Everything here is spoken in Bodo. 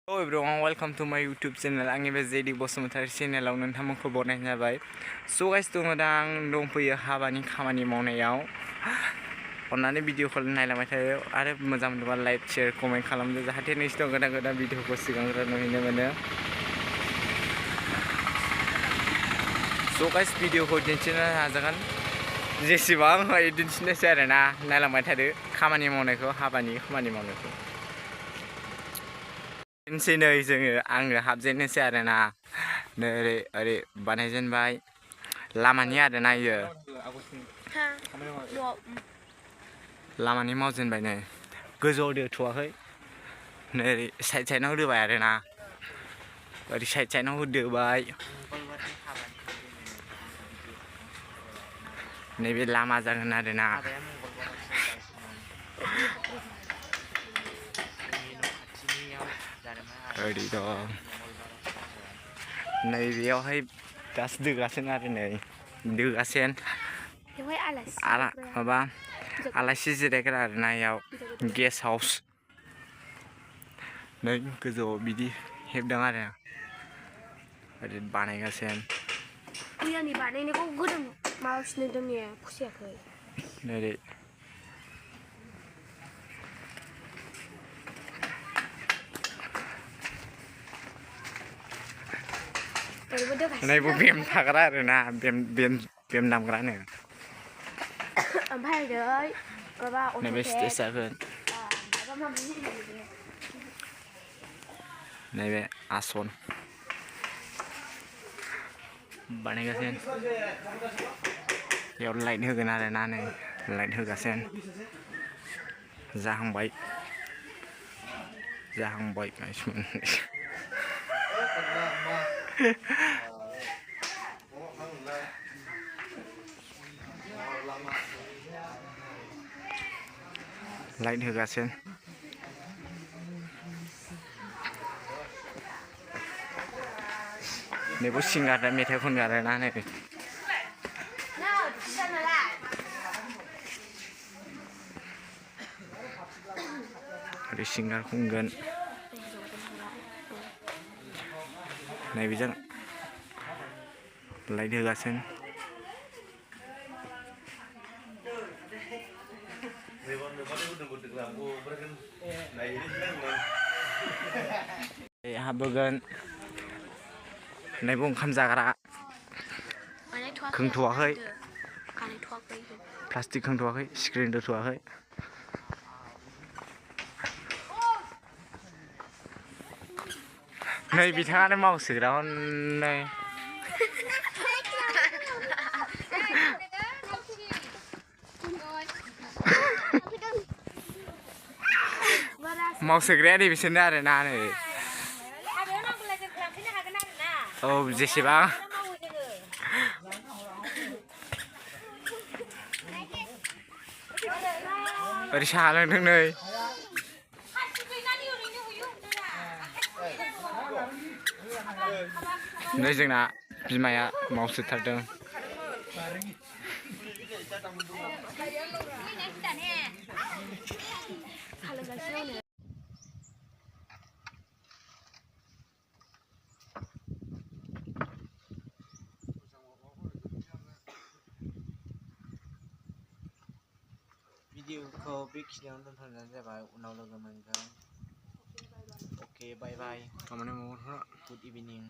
Hello everyone, welcome to my YouTube channel. आंनि बे जेडी बसुमतारी चेनेलाव नोंथांमोनखौ बरायनाय जाबाय। So guys, आं दंफैयो हाबानि खामानि मावनायाव। अन्नानै भिडिअखौ नायलांबाय थायो आरो मोजां मोनोबा लाइक, शेयार, कमेन्ट खालामदो जाहाथे नेक्स्टआव गोदान भिडिअखौ सिगांग्रो नुनो मोनो। So guys, भिडिअखौ दिन्थिनो नाजागोन। जेसेबां हायो दिन्थिनोसै आरोना, नायलांबाय थादो खामानि मावनायखौ, हाबानि खामानि मावनायखौ। नै आङो हाबजेननोसै आरोना ओरै बानायजेनबाय लामानि आरोना इयो लामानि मावजेनबाय नै गोजौआव दोथ'वाखै नै ओरै साइडआव दोबाय आरोना ओरै साइडआव दोबाय नैबे लामा जागोन आरोना ओरै दं नैबेयावहाय दासो दोगासिनो आरो नै दोगासिनो माबा आलासि जिरायग्रा आरोना इयाव गेस्ट हाउस नै गोजौआव बिदि हेबदों आरो ओरै बानायगासिनो मैयानि बानायनायखौ गोदान माबाफिननो दोननाया फसायाखै ओरै नैबो बेम थाग्रा आरोना बेम दामग्रानो ओमफ्राय ओरै माबा नैबे स्टेज जागोन नैबे आसन बानायगासिनो बेयाव लाइट होगोन आरोना नै लाइट होगासिनो जाहांबाय गाइसमोन लाइट होगासिनो नैबो सिंगार मेथाइ खनगोन आरोना नै ओरै सिंगार खनगोन नैबेजों लाइट होगासिनो हाबबोगोन नैबो ओंखाम जाग्रा खोंथ'वाखै प्लास्टिक खोंथ'वाखै स्क्रिन दोथ'वाखै नै बिथाङानो मावसोग्रा हनै मावसोग्राया नै बिसोरनो आरोना नै औ जेसेबां ओरै साहा लोंदों नै नै जोंना बिमाया मावसोथारदों भिडिअखौ बेखिनियावनो दोनथ'नाय जाबाय उनाव लोगो मोनगोन अके बाय बाय गुड इभिनिं